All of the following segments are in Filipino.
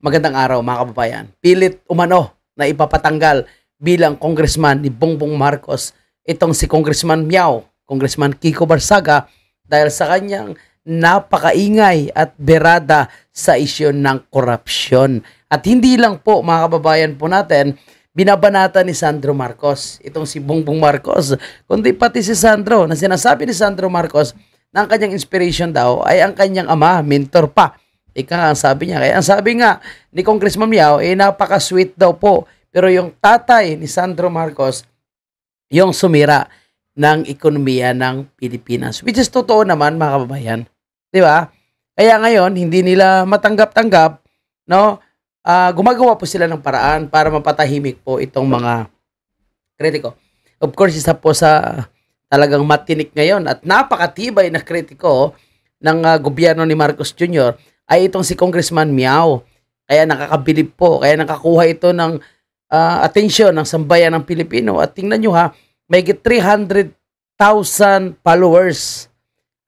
Magandang araw mga kababayan. Pilit umano na ipapatanggal bilang congressman ni Bongbong Marcos itong si Congressman Miao, Congressman Kiko Barsaga dahil sa kanyang napakaingay at berada sa isyu ng korupsyon. At hindi lang po mga kababayan po natin binabanata ni Sandro Marcos, itong si Bongbong Marcos, kundi pati si Sandro na sinasabi ni Sandro Marcos na ang kanyang inspiration daw ay ang kanyang ama, mentor pa. Ika nga ang sabi niya. Kaya ang sabi nga ni Congressman Miao, napaka-sweet daw po. Pero yung tatay ni Sandro Marcos, yung sumira ng ekonomiya ng Pilipinas. Which is totoo naman mga kababayan. Di ba? Kaya ngayon, hindi nila matanggap-tanggap, no? Gumagawa po sila ng paraan para mapatahimik po itong mga kritiko. Of course, isa po sa talagang matinik ngayon at napakatibay na kritiko ng gobyerno ni Marcos Jr. ay itong si Congressman Miao. Kaya nakakabilib po, kaya nakakuha ito ng atensyon ng sambayan ng Pilipino. At tingnan nyo ha, may 300,000 followers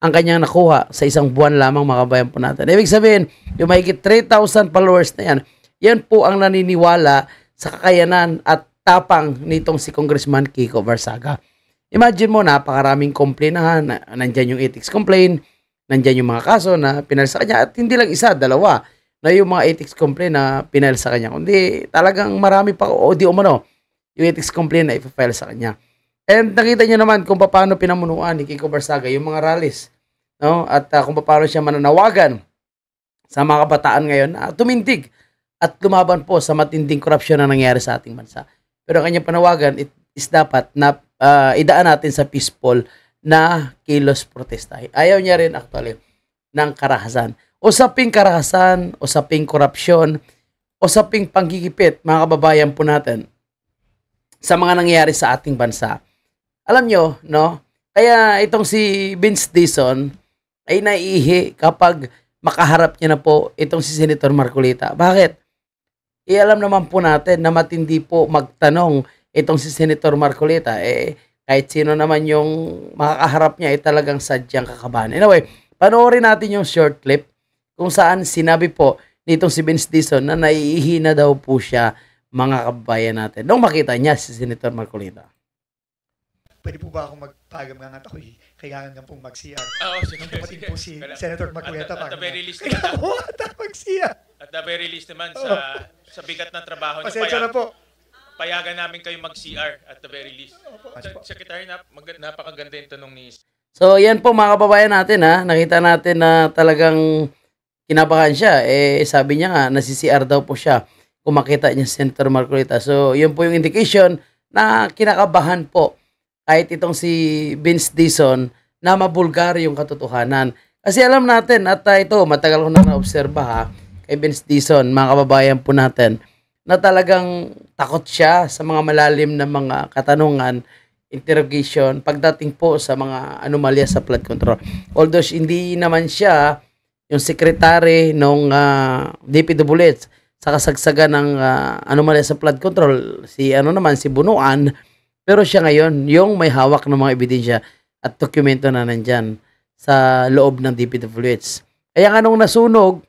ang kanyang nakuha sa isang buwan lamang mga kabayan po natin. Ibig sabihin, yung may 3,000 followers na yan, yan po ang naniniwala sa kakayanan at tapang nitong si Congressman Kiko Barsaga. Imagine mo, napakaraming complaint na nandyan yung ethics complaint, nandyan yung mga kaso na pinal sa kanya at hindi lang isa, dalawa na yung mga ethics complaint na pinal sa kanya. Kundi talagang marami pa o di umano yung ethics complaint na ipapile sa kanya. And nakita niyo naman kung paano pinamunuan ni Kiko Barsaga yung mga rallies, no? At kung paano siya mananawagan sa mga kabataan ngayon na tumindig at lumaban po sa matinding korupsyon na nangyari sa ating bansa. Pero kanyang panawagan is dapat na idaan natin sa peaceful na kilos protesta. Ayaw niya rin actually ng karahasan. Usaping karahasan, usaping korupsyon, usaping panggigipit, mga kababayan po natin, sa mga nangyayari sa ating bansa. Alam nyo, no? Kaya itong si Vince Dizon ay naiihi kapag makaharap niya na po itong si Senator Marcolita. Bakit? Alam naman po natin na matindi po magtanong itong si Senator Marcolita. Kahit sino naman yung makakaharap niya ay talagang sadyang kakabahan. Anyway, panoorin natin yung short clip kung saan sinabi po nitong si Vince Dizon na naiihi na daw po siya mga kababayan natin nung makita niya si Senator Marcolita. Pwede po ba ako magpagamgangat ako kailangan nga pong mag-CR. Oo, sige. Nung dumating po si Senator Marcolita. At the very least naman. mag-CR. At the very least naman, sa bigat ng trabaho niyo, Pasensya na po. payagan namin kayo mag-CR at the very least. Secretary, napakaganda yung tanong ni... So, yan po mga kababayan natin ha. Nakita natin na talagang kinabahan siya. Sabi niya nga, nasi-CR daw po siya kung makita niya si Senator Marcolita. So, yun po yung indication na kinakabahan po kahit itong si Vince Dizon na mabulgar yung katotohanan. Kasi alam natin at ito, matagal ko na na-obserba ha, kay Vince Dizon, mga kababayan po natin, na talagang takot siya sa mga malalim na mga katanungan, interrogation, pagdating po sa mga anomalya sa flood control. Although hindi naman siya yung secretary ng DPWH sa kasagsagan ng anomalya sa flood control, si Bunuan, pero siya ngayon yung may hawak ng mga ebidensya at dokumento na nandyan sa loob ng DPWH. Kaya nga nung nasunog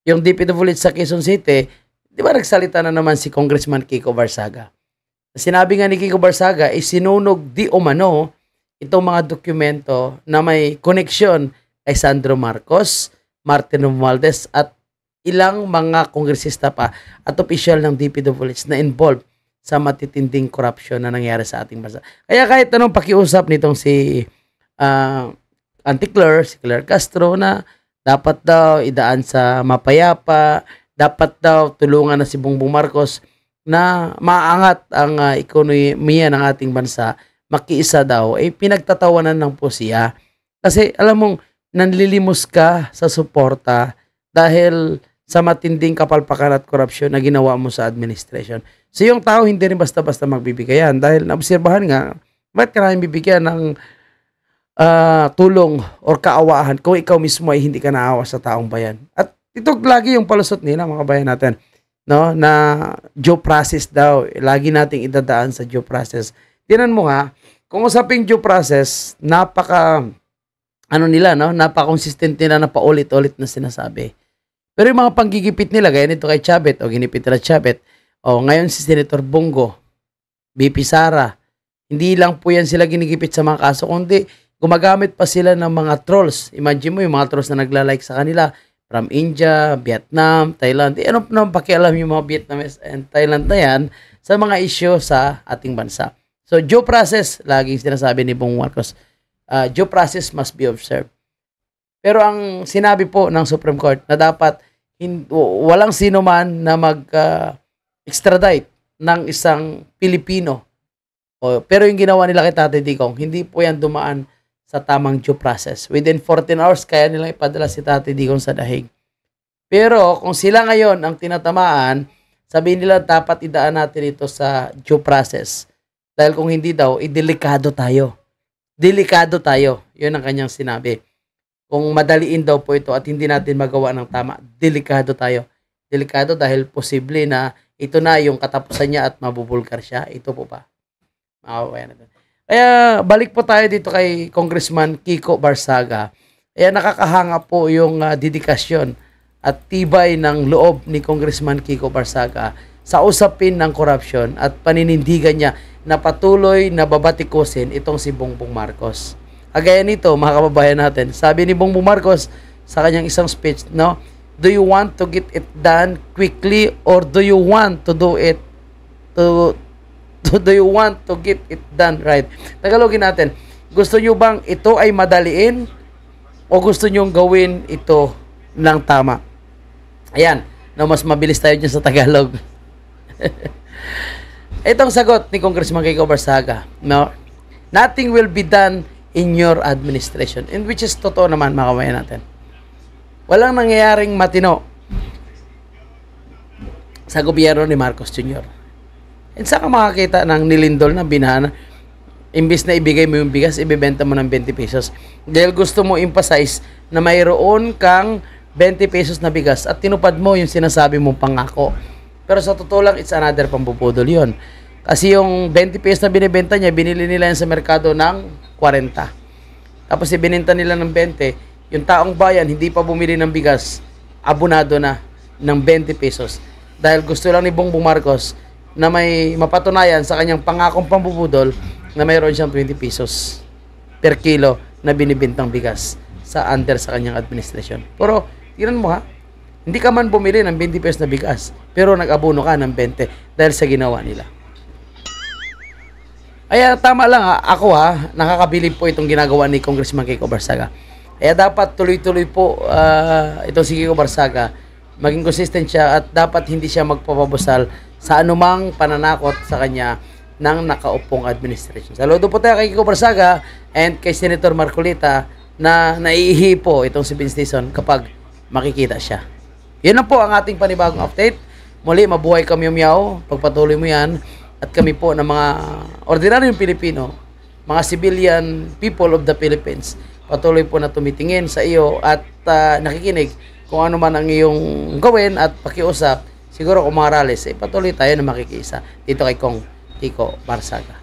yung DPWH sa Quezon City, di ba nagsalita na naman si Congressman Kiko Barsaga? Sinabi nga ni Kiko Barsaga, sinunog di umano itong mga dokumento na may koneksyon kay Sandro Marcos, Martin Romualdez at ilang mga kongresista pa at opisyal ng DPWH na involved sa matitinding korupsyon na nangyari sa ating bansa. Kaya kahit anong pakiusap nitong si Auntie Claire, si Claire Castro na dapat daw idaan sa mapayapa, dapat daw tulungan na si Bongbong Marcos na maangat ang ekonomiya ng ating bansa, makiisa daw, pinagtatawanan lang po siya. Kasi alam mong, nanlilimos ka sa suporta dahil sa matinding kapalpakan at korupsyon na ginawa mo sa administration. So yung tao hindi rin basta-basta magbibigayan dahil naobserbahan nga, bakit ka namin bibigyan ng tulong or kaawaan kung ikaw mismo ay hindi ka naawa sa taong bayan. At ito lagi yung palusot nila mga bayan natin, no, na due process daw, lagi nating idadaan sa due process. Tingnan mo nga, kung usaping due process, napaka-consistent nila na paulit-ulit na sinasabi. Pero yung mga panggigipit nila, gaya nito kay Chavez, o ginipit nila Chavez, o ngayon si Senator Bongo, BP Sara, hindi lang po yan sila ginigipit sa mga kaso, kundi gumagamit pa sila ng mga trolls. Imagine mo yung mga trolls na nagla-like sa kanila from India, Vietnam, Thailand. Ano naman pakialam yung mga Vietnamese and Thailand na yan sa mga issue sa ating bansa. So, due process, laging sinasabi ni Bong Marcos, due process must be observed. Pero ang sinabi po ng Supreme Court na dapat walang sino man na mag-extradite ng isang Pilipino. Pero yung ginawa nila kay Tatay Digong, hindi po yan dumaan sa tamang due process. Within 14 hours, kaya nilang ipadala si Tatay Digong sa dahig. Pero kung sila ngayon ang tinatamaan, sabihin nila dapat idaan natin ito sa due process. Dahil kung hindi daw, delikado tayo. Delikado tayo. Yun ang kanyang sinabi. Kung madaliin daw po ito at hindi natin magawa ng tama, delikado tayo. Delikado dahil posible na ito na yung katapusan niya at mabubulgar siya. Ito po pa. Kaya balik po tayo dito kay Congressman Kiko Barsaga. Kaya nakakahanga po yung dedikasyon at tibay ng loob ni Congressman Kiko Barsaga sa usapin ng korupsyon at paninindigan niya na patuloy na babatikusin itong si Bongbong Marcos. Kagaya nito, mga kababayan natin, sabi ni Bongbong Marcos sa kanyang isang speech, no, do you want to get it done quickly or do you want to do it do you want to get it done right? Tagalogin natin, gusto nyo bang ito ay madaliin o gusto nyo gawin ito ng tama? Ayan, no, mas mabilis tayo dyan sa Tagalog. Itong sagot ni Congressman Kiko Barsaga, no, nothing will be done in your administration. And which is totoo naman, mga kabayan natin. Walang nangyayaring matino sa gobyerno ni Marcos Jr. And saan ka makakita ng nilindol na binahan, imbis na ibigay mo yung bigas, ibibenta mo ng 20 pesos. Dahil gusto mo emphasize na mayroon kang 20 pesos na bigas at tinupad mo yung sinasabi mong pangako. Pero sa totoo lang, it's another pambubudol yun. Kasi yung 20 pesos na binibenta niya, binili nila yan sa merkado ng 40. Tapos ibininta nila ng 20, yung taong bayan hindi pa bumili ng bigas, abonado na ng 20 pesos. Dahil gusto lang ni Bongbong Marcos na may mapatunayan sa kanyang pangakong pambubudol na mayroon siyang 20 pesos per kilo na binibintang bigas sa kanyang administrasyon. Pero, tignan mo ha, hindi ka man bumili ng 20 pesos na bigas, pero nag-abono ka ng 20 dahil sa ginawa nila. Kaya tama lang ako nakakabilib po itong ginagawa ni Congressman Kiko Barsaga. Kaya dapat tuloy-tuloy po itong si Kiko Barsaga, maging consistent siya at dapat hindi siya magpapabusal sa anumang pananakot sa kanya ng nakaupong administration. Saludo po tayo kay Kiko Barsaga and kay Senator Marcolita na naiihi po itong si Vince Dizon kapag makikita siya. Yun na po ang ating panibagong update. Muli, mabuhay kami Miao. Pagpatuloy mo yan. At kami po ng mga ordinaryong Pilipino, mga civilian people of the Philippines, patuloy po na tumitingin sa iyo at nakikinig kung ano man ang iyong gawin at pakiusap. Siguro kung mga rallies, patuloy tayo na makikiisa dito kay Kong Kiko Barsaga.